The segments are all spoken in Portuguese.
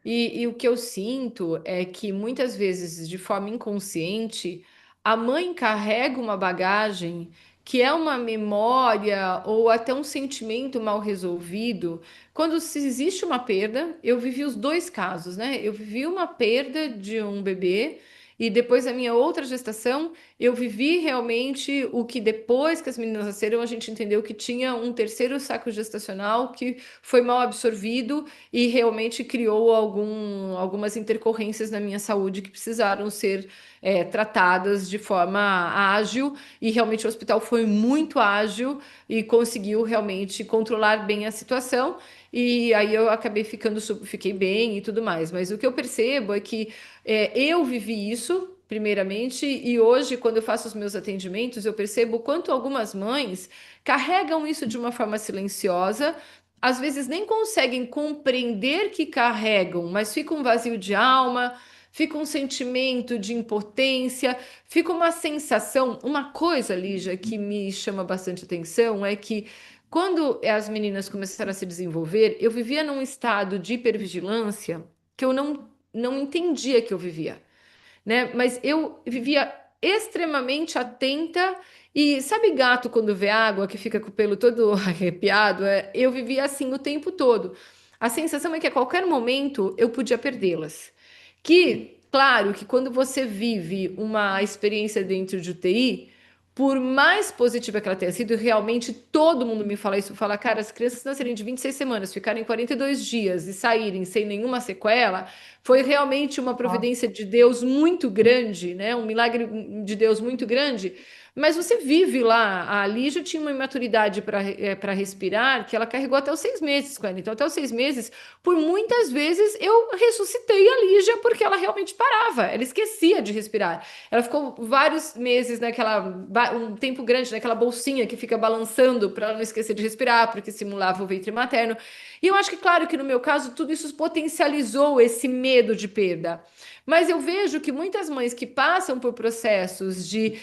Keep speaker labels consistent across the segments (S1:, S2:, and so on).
S1: E o que eu sinto é que muitas vezes, de forma inconsciente, a mãe carrega uma bagagem que é uma memória ou até um sentimento mal resolvido. Quando se existe uma perda, eu vivi os dois casos, né? Eu vivi uma perda de um bebê. E depois da minha outra gestação, eu vivi realmente o que depois que as meninas nasceram, a gente entendeu que tinha um terceiro saco gestacional que foi mal absorvido e realmente criou algumas intercorrências na minha saúde que precisaram ser tratadas de forma ágil, e realmente o hospital foi muito ágil e conseguiu realmente controlar bem a situação. E aí eu acabei fiquei bem e tudo mais. Mas o que eu percebo é que eu vivi isso. Primeiramente, e hoje, quando eu faço os meus atendimentos, eu percebo o quanto algumas mães carregam isso de uma forma silenciosa, às vezes nem conseguem compreender que carregam, mas fica um vazio de alma, fica um sentimento de impotência, fica uma sensação. Uma coisa, Lígia, que me chama bastante atenção é que quando as meninas começaram a se desenvolver, eu vivia num estado de hipervigilância que eu não entendia que eu vivia, né? Mas eu vivia extremamente atenta e sabe gato quando vê água que fica com o pelo todo arrepiado? Eu vivia assim o tempo todo. A sensação é que a qualquer momento eu podia perdê-las. Que, claro, que quando você vive uma experiência dentro de UTI, por mais positiva que ela tenha sido, e realmente todo mundo me fala isso, fala, cara, as crianças nascerem de 26 semanas, ficarem 42 dias e saírem sem nenhuma sequela, foi realmente uma providência de Deus muito grande, né? Um milagre de Deus muito grande. Mas você vive lá. A Lígia tinha uma imaturidade para respirar que ela carregou até os 6 meses com ela. Então, até os 6 meses, por muitas vezes, eu ressuscitei a Lígia porque ela realmente parava. Ela esquecia de respirar. Ela ficou vários meses um tempo grande naquela bolsinha que fica balançando para ela não esquecer de respirar, porque simulava o ventre materno. E eu acho que, claro, que no meu caso, tudo isso potencializou esse medo de perda. Mas eu vejo que muitas mães que passam por processos de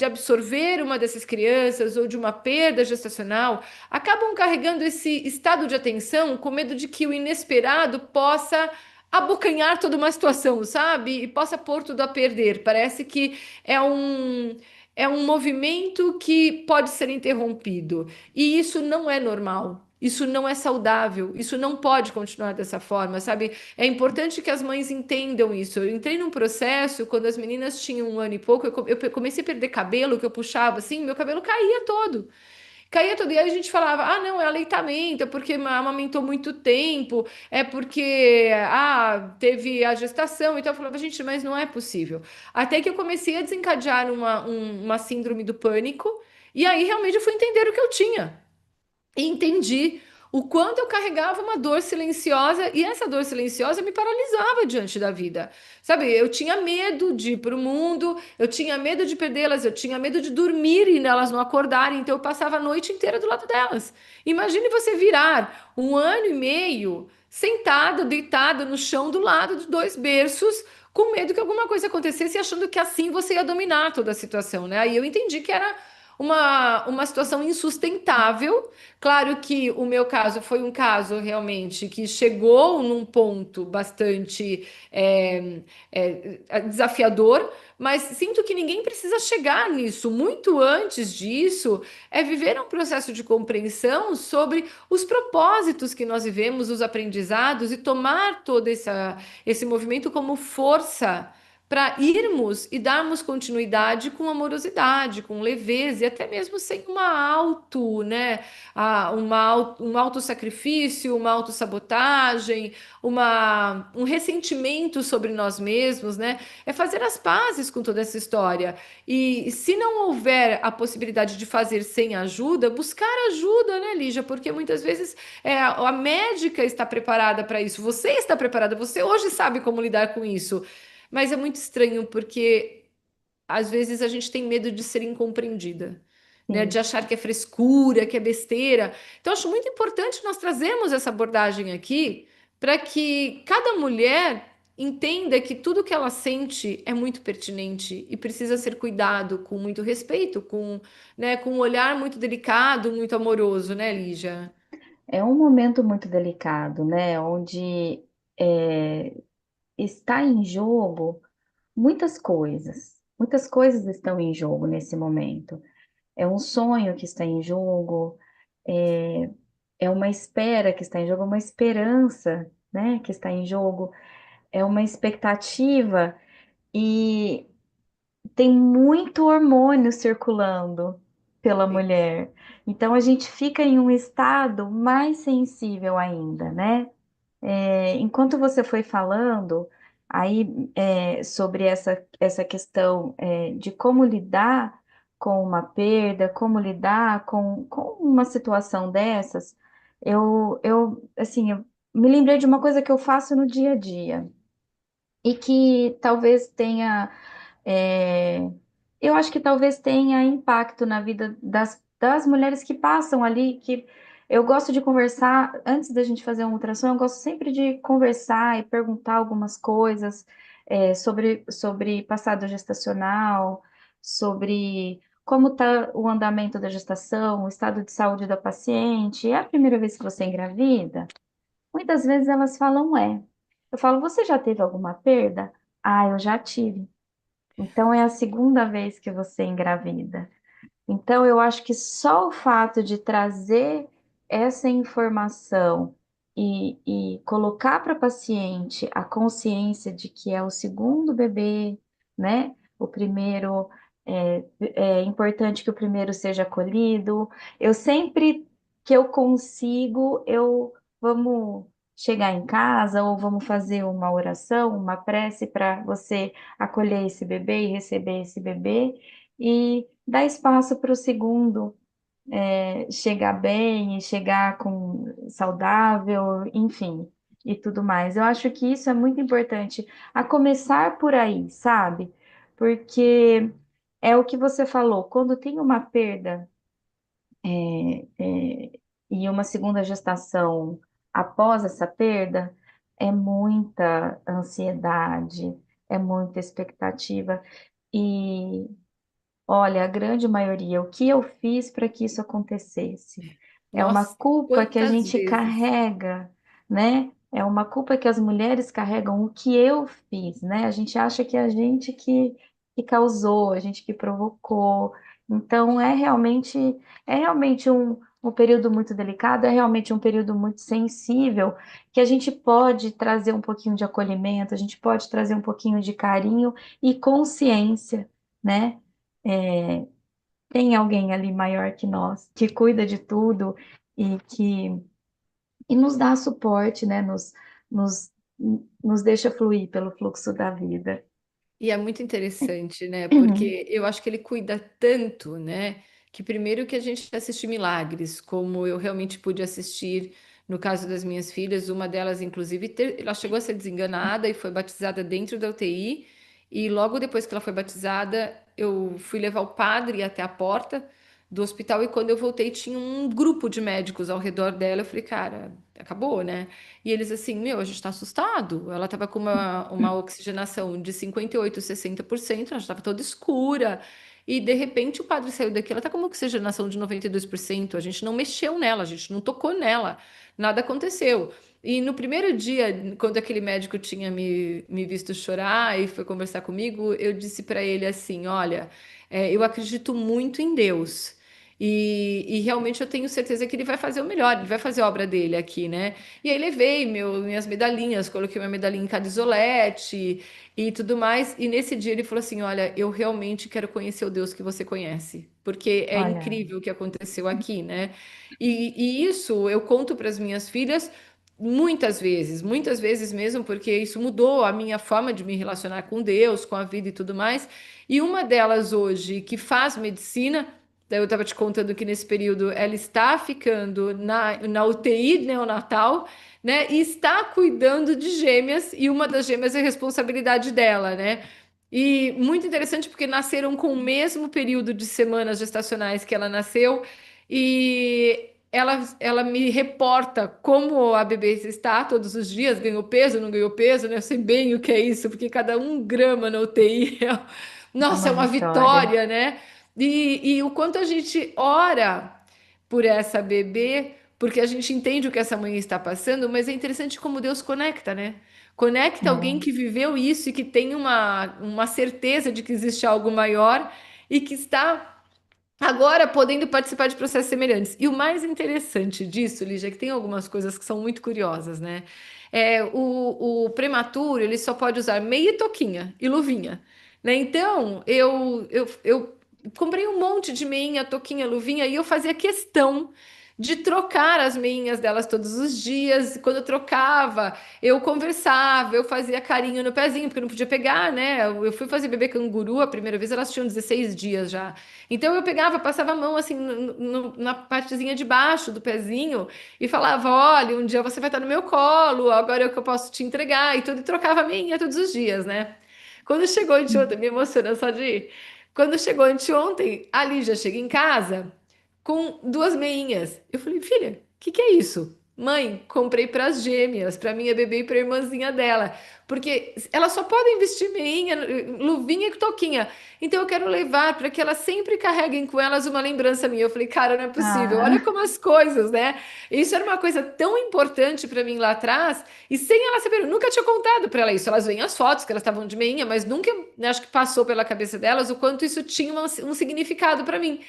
S1: absorver uma dessas crianças ou de uma perda gestacional acabam carregando esse estado de atenção com medo de que o inesperado possa abocanhar toda uma situação, sabe? E possa pôr tudo a perder. Parece que é um. É um movimento que pode ser interrompido. E isso não é normal. Isso não é saudável, isso não pode continuar dessa forma, sabe? É importante que as mães entendam isso. Eu entrei num processo quando as meninas tinham 1 ano e pouco, eu comecei a perder cabelo, que eu puxava assim, meu cabelo caía todo. Caía todo. E aí a gente falava: ah, não, é aleitamento, é porque amamentou muito tempo, é porque teve a gestação. Então eu falava: gente, mas não é possível. Até que eu comecei a desencadear uma síndrome do pânico, e aí realmente eu fui entender o que eu tinha e entendi o quanto eu carregava uma dor silenciosa e essa dor silenciosa me paralisava diante da vida. Sabe, eu tinha medo de ir para o mundo, eu tinha medo de perdê-las, eu tinha medo de dormir e elas não acordarem, então eu passava a noite inteira do lado delas. Imagine você virar 1 ano e meio sentada, deitada no chão do lado de dois berços, com medo que alguma coisa acontecesse e achando que assim você ia dominar toda a situação, né? Aí eu entendi que era uma situação insustentável. Claro que o meu caso foi um caso realmente que chegou num ponto bastante desafiador, mas sinto que ninguém precisa chegar nisso. Muito antes disso, é viver um processo de compreensão sobre os propósitos que nós vivemos, os aprendizados, e tomar esse movimento como força para irmos e darmos continuidade com amorosidade, com leveza e até mesmo sem um autossacrifício, uma autossabotagem, um ressentimento sobre nós mesmos, né? É fazer as pazes com toda essa história. E se não houver a possibilidade de fazer sem ajuda, buscar ajuda, né, Lígia? Porque muitas vezes a médica está preparada para isso, você está preparada, você hoje sabe como lidar com isso. Mas é muito estranho porque às vezes a gente tem medo de ser incompreendida, né? De
S2: Sim.
S1: achar que é frescura, que é besteira. Então, acho muito importante nós trazermos essa abordagem aqui para que cada mulher entenda que tudo que ela sente é muito pertinente e precisa ser cuidado com muito respeito, com um olhar muito delicado, muito amoroso, né, Lígia?
S2: É um momento muito delicado, né? Onde está em jogo muitas coisas. Muitas coisas estão em jogo nesse momento. É um sonho que está em jogo, é, é uma espera que está em jogo, uma esperança, né, que está em jogo, é uma expectativa e tem muito hormônio circulando pela
S1: Sim.
S2: mulher. Então a gente fica em um estado mais sensível ainda, né? Enquanto você foi falando aí sobre essa questão de como lidar com uma perda, como lidar com uma situação dessas, eu me lembrei de uma coisa que eu faço no dia a dia e que talvez tenha é, eu acho que talvez tenha impacto na vida das mulheres que passam ali, que eu gosto de conversar, antes da gente fazer um ultrassom, eu gosto sempre de conversar e perguntar algumas coisas sobre passado gestacional, sobre como está o andamento da gestação, o estado de saúde da paciente. É a primeira vez que você engravida? Muitas vezes elas falam é. Eu falo, você já teve alguma perda? Ah, eu já tive. Então é a segunda vez que você engravida. Então, eu acho que só o fato de trazer essa informação e colocar para a paciente a consciência de que é o segundo bebê, né? O primeiro é importante que o primeiro seja acolhido. Eu sempre que eu consigo, eu vamos chegar em casa ou vamos fazer uma oração, uma prece para você acolher esse bebê e receber esse bebê e dar espaço para o segundo chegar bem e chegar com saudável, enfim, e tudo mais. Eu acho que isso é muito importante, a começar por aí, sabe? Porque é o que você falou, quando tem uma perda e uma segunda gestação após essa perda, é muita ansiedade, é muita expectativa. E olha, a grande maioria, o que eu fiz para que isso acontecesse? É uma
S1: Nossa,
S2: culpa que a
S1: quantas
S2: gente
S1: vezes?
S2: carrega, né? É uma culpa que as mulheres carregam, o que eu fiz, né? A gente acha que é a gente que causou, a gente que provocou. Então, é realmente um período muito delicado, é realmente um período muito sensível, que a gente pode trazer um pouquinho de acolhimento, a gente pode trazer um pouquinho de carinho e consciência, né? É, tem alguém ali maior que nós, que cuida de tudo e que nos dá suporte, né? Nos, nos deixa fluir pelo fluxo da vida.
S1: E é muito interessante, né? Porque eu acho que ele cuida tanto, né? Que primeiro que a gente assiste milagres, como eu realmente pude assistir no caso das minhas filhas, uma delas, inclusive, ela chegou a ser desenganada e foi batizada dentro da UTI. E logo depois que ela foi batizada, eu fui levar o padre até a porta do hospital. E quando eu voltei, tinha um grupo de médicos ao redor dela. Eu falei, cara, acabou, né? E eles assim, meu, a gente tá assustado. Ela tava com uma oxigenação de 58, 60%, ela já tava toda escura. E de repente o padre saiu daqui, ela tá com uma oxigenação de 92%. A gente não mexeu nela, a gente não tocou nela, nada aconteceu. E no primeiro dia, quando aquele médico tinha me visto chorar e foi conversar comigo, eu disse para ele assim: olha, eu acredito muito em Deus. E realmente eu tenho certeza que ele vai fazer o melhor, ele vai fazer a obra dele aqui, né? E aí levei minhas medalhinhas, coloquei minha medalhinha em cada isolete e tudo mais. E nesse dia ele falou assim: olha, eu realmente quero conhecer o Deus que você conhece, porque é
S2: Olha,
S1: incrível o que aconteceu aqui, né? E isso eu conto para as minhas filhas muitas vezes mesmo, porque isso mudou a minha forma de me relacionar com Deus, com a vida e tudo mais. E uma delas hoje que faz medicina. Daí eu estava te contando que nesse período ela está ficando na UTI neonatal, né? E está cuidando de gêmeas, e uma das gêmeas é responsabilidade dela, né? E muito interessante porque nasceram com o mesmo período de semanas gestacionais que ela nasceu, e ela me reporta como a bebê está todos os dias, ganhou peso, não ganhou peso, né? Eu sei bem o que é isso, porque cada 1 grama na UTI,
S2: é
S1: nossa, é
S2: uma
S1: uma
S2: vitória.
S1: vitória, né? E o quanto a gente ora por essa bebê, porque a gente entende o que essa mãe está passando, mas é interessante como Deus conecta, né? Conecta alguém
S2: É,
S1: que viveu isso e que tem uma certeza de que existe algo maior e que está agora podendo participar de processos semelhantes. E o mais interessante disso, Lígia, é que tem algumas coisas que são muito curiosas, né? O prematuro, ele só pode usar meia touquinha e luvinha, né? Então, eu comprei um monte de meinha, touquinha, luvinha, e eu fazia questão de trocar as meinhas delas todos os dias. E quando eu trocava, eu conversava, eu fazia carinho no pezinho, porque eu não podia pegar, né? Eu fui fazer bebê canguru a primeira vez, elas tinham 16 dias já. Então eu pegava, passava a mão assim na partezinha de baixo do pezinho e falava: Olha, um dia você vai estar no meu colo, agora é o que eu posso te entregar e tudo, e trocava a minha todos os dias, né? Quando chegou anteontem, me emociona só de ir. Quando chegou anteontem, a Lígia chega em casa com duas meinhas. Eu falei: Filha, o que é isso? Mãe, comprei para as gêmeas, para minha bebê e para a irmãzinha dela, porque elas só podem vestir meinha, luvinha e toquinha. Então eu quero levar para que elas sempre carreguem com elas uma lembrança minha. Eu falei, cara, não é possível. Olha
S2: ah,
S1: como as coisas, né? Isso era uma coisa tão importante para mim lá atrás, e sem ela saber, eu nunca tinha contado para ela isso. Elas veem as fotos que elas estavam de meinha, mas nunca, né, acho que passou pela cabeça delas o quanto isso tinha um significado para mim.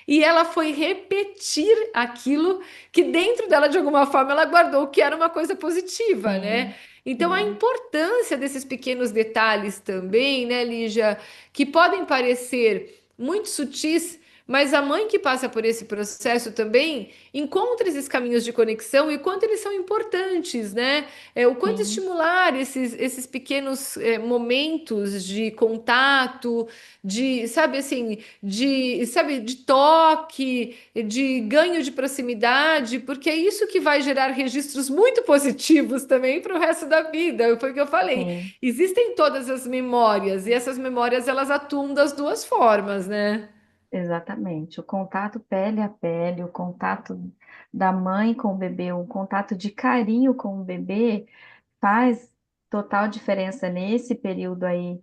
S1: E ela foi repetir aquilo que dentro dela, de alguma forma, ela guardou que era uma coisa positiva, né?
S2: sim,
S1: Então, a
S2: sim,
S1: importância desses pequenos detalhes também, né, Lígia, que podem parecer muito sutis, mas a mãe que passa por esse processo também encontra esses caminhos de conexão e o quanto eles são importantes, né? O quanto
S2: sim,
S1: estimular esses pequenos momentos de contato, de, sabe assim, de toque, de ganho de proximidade, porque é isso que vai gerar registros muito positivos também para o resto da vida. Foi o que eu falei.
S2: sim.
S1: Existem todas as memórias e essas memórias elas atuam das duas formas, né?
S2: Exatamente. O contato pele a pele, o contato da mãe com o bebê, o contato de carinho com o bebê faz total diferença nesse período aí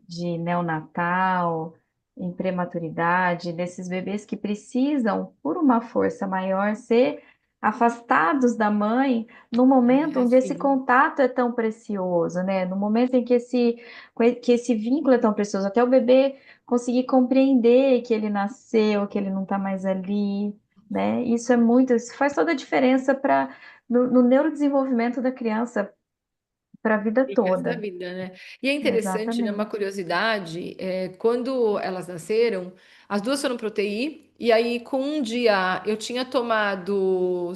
S2: de neonatal, em prematuridade, desses bebês que precisam, por uma força maior, ser afastados da mãe no momento
S1: É,
S2: onde esse
S1: sim.
S2: contato é tão precioso, né? No momento em que esse vínculo é tão precioso, até o bebê conseguir compreender que ele nasceu, que ele não está mais ali, né? Isso faz toda a diferença no neurodesenvolvimento da criança para a vida
S1: E o resto da
S2: toda.
S1: vida, né? E é interessante, né? Uma
S2: Exatamente.
S1: curiosidade, quando elas nasceram, as duas foram para UTI, e aí com um dia eu tinha tomado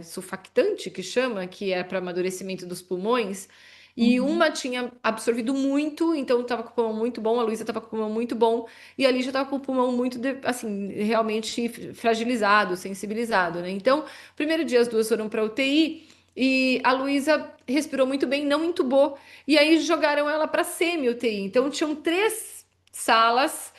S1: sulfactante, que chama, que é para amadurecimento dos pulmões, e
S2: Uhum.
S1: uma tinha absorvido muito, então estava com o pulmão muito bom, a Luísa estava com o pulmão muito bom, e a Lígia estava com o pulmão muito, assim, realmente fragilizado, sensibilizado, né? Então, primeiro dia as duas foram para UTI, e a Luísa respirou muito bem, não entubou. E aí jogaram ela para semi-UTI. Então tinham três salas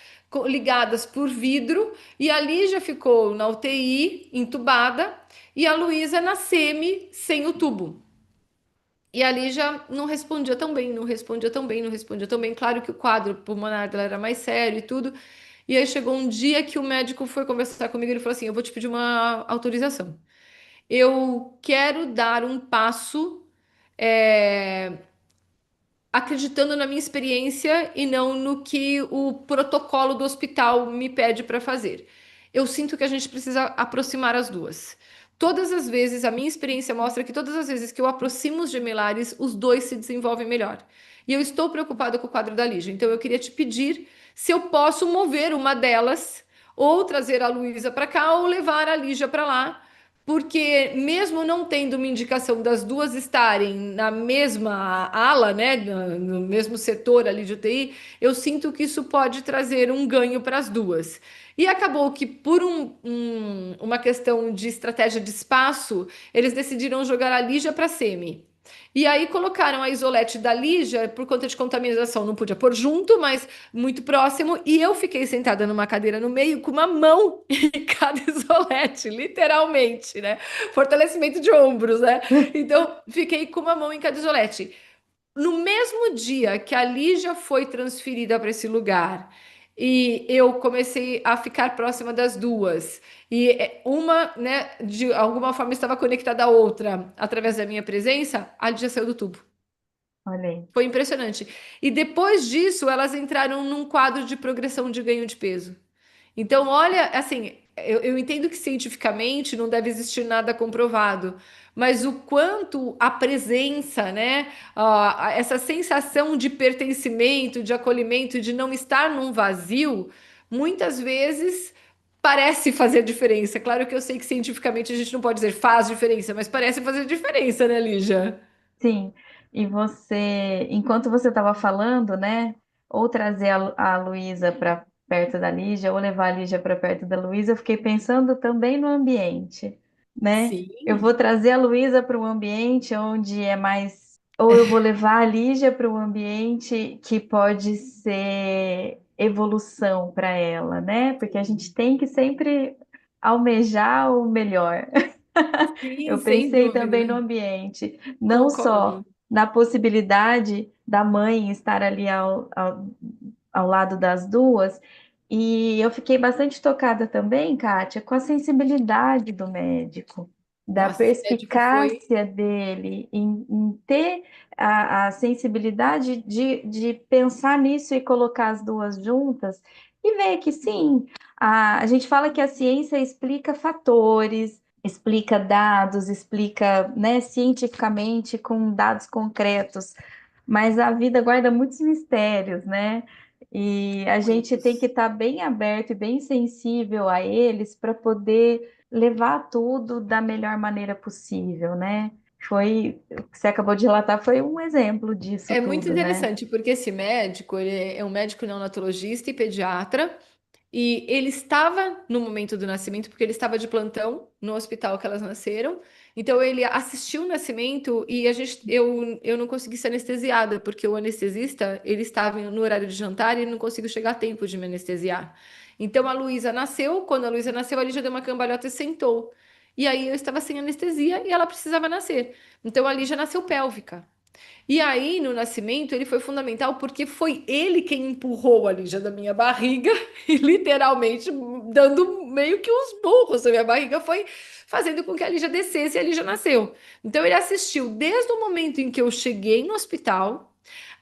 S1: ligadas por vidro e a Lígia ficou na UTI entubada e a Luísa na semi sem o tubo. E a Lígia não respondia tão bem, não respondia tão bem, não respondia tão bem. Claro que o quadro pulmonar dela era mais sério e tudo. E aí chegou um dia que o médico foi conversar comigo e ele falou assim: Eu vou te pedir uma autorização. Eu quero dar um passo é, acreditando na minha experiência e não no que o protocolo do hospital me pede para fazer. Eu sinto que a gente precisa aproximar as duas. Todas as vezes, a minha experiência mostra que todas as vezes que eu aproximo os gemelares, os dois se desenvolvem melhor. E eu estou preocupada com o quadro da Lígia, então eu queria te pedir se eu posso mover uma delas, ou trazer a Luísa para cá, ou levar a Lígia para lá, porque mesmo não tendo uma indicação das duas estarem na mesma ala, né, no mesmo setor ali de UTI, eu sinto que isso pode trazer um ganho para as duas. E acabou que, por uma questão de estratégia de espaço, eles decidiram jogar a Lígia para semi. E aí colocaram a isolete da Lígia, por conta de contaminação, não podia pôr junto, mas muito próximo, e eu fiquei sentada numa cadeira no meio com uma mão em cada isolete, literalmente, né? Fortalecimento de ombros, né? Então, fiquei com uma mão em cada isolete. No mesmo dia que a Lígia foi transferida para esse lugar, e eu comecei a ficar próxima das duas. E uma, né, de alguma forma estava conectada à outra através da minha presença, a Lígia saiu do tubo.
S2: Olha aí.
S1: Foi impressionante. E depois disso, elas entraram num quadro de progressão de ganho de peso. Então, olha, assim, eu entendo que cientificamente não deve existir nada comprovado, mas o quanto a presença, né, essa sensação de pertencimento, de acolhimento, de não estar num vazio, muitas vezes parece fazer diferença. Claro que eu sei que cientificamente a gente não pode dizer faz diferença, mas parece fazer diferença, né, Lígia?
S2: Sim, e você, enquanto você estava falando, né, ou trazer a Luísa para perto da Lígia, ou levar a Lígia para perto da Luísa, eu fiquei pensando também no ambiente, né? Eu vou
S1: Sim,
S2: trazer a Luísa para um ambiente onde é mais, ou eu vou levar a Lígia para um ambiente que pode ser evolução para ela, né? Porque a gente tem que sempre almejar o melhor.
S1: sim,
S2: Eu
S1: sem
S2: pensei também no
S1: dúvida.
S2: ambiente, não só
S1: Concordo.
S2: na possibilidade da mãe estar ali ao lado das duas, e eu fiquei bastante tocada também, Kátia, com a sensibilidade do médico, da
S1: Nossa, esse médico foi.
S2: perspicácia dele em ter a sensibilidade de pensar nisso e colocar as duas juntas e ver que sim, a gente fala que a ciência explica fatores, explica dados, explica, né, cientificamente com dados concretos, mas a vida guarda muitos mistérios, né? E a gente tem que
S1: Muitos.
S2: estar bem aberto e bem sensível a eles para poder levar tudo da melhor maneira possível, né? Foi, o que você acabou de relatar foi um exemplo disso
S1: É muito
S2: tudo, né?
S1: interessante, porque esse médico, ele é um médico neonatologista e pediatra, e ele estava no momento do nascimento, porque ele estava de plantão no hospital que elas nasceram. Então ele assistiu o nascimento e eu não consegui ser anestesiada, porque o anestesista, ele estava no horário de jantar e ele não conseguiu chegar a tempo de me anestesiar. Então a Luísa nasceu, quando a Luísa nasceu, ele já deu uma cambalhota e sentou. E aí eu estava sem anestesia e ela precisava nascer. Então a Lígia nasceu pélvica. E aí, no nascimento, ele foi fundamental porque foi ele quem empurrou a Lígia da minha barriga e literalmente dando meio que uns burros na minha barriga, foi fazendo com que a Lígia descesse e a Lígia nasceu. Então, ele assistiu desde o momento em que eu cheguei no hospital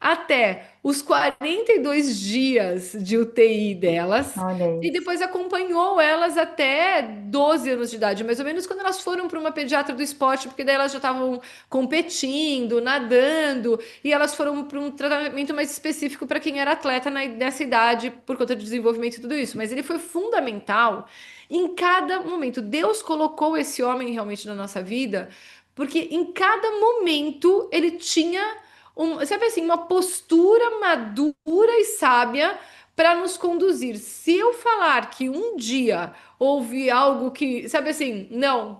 S1: até os 42 dias de UTI delas.
S2: Olha
S1: E
S2: isso.
S1: depois acompanhou elas até 12 anos de idade, mais ou menos quando elas foram para uma pediatra do esporte, porque daí elas já estavam competindo, nadando, e elas foram para um tratamento mais específico para quem era atleta nessa idade, por conta do desenvolvimento e tudo isso. Mas ele foi fundamental em cada momento. Deus colocou esse homem realmente na nossa vida, porque em cada momento ele tinha sabe assim, uma postura madura e sábia para nos conduzir. Se eu falar que um dia houve algo que, sabe assim, não,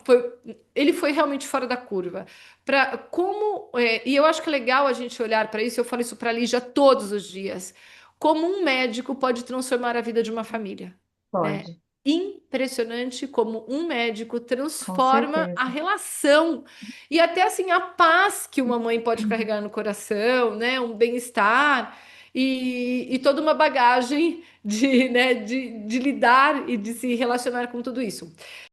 S1: ele foi realmente fora da curva. Para como, e eu acho que é legal a gente olhar para isso, eu falo isso para a Lígia todos os dias, como um médico pode transformar a vida de uma família, né?
S2: Pode,
S1: Impressionante como um médico
S2: com
S1: transforma a
S2: certeza.
S1: relação e até assim a paz que uma mãe pode carregar no coração, né? Um bem-estar e toda uma bagagem de, né, de lidar e de se relacionar com tudo isso.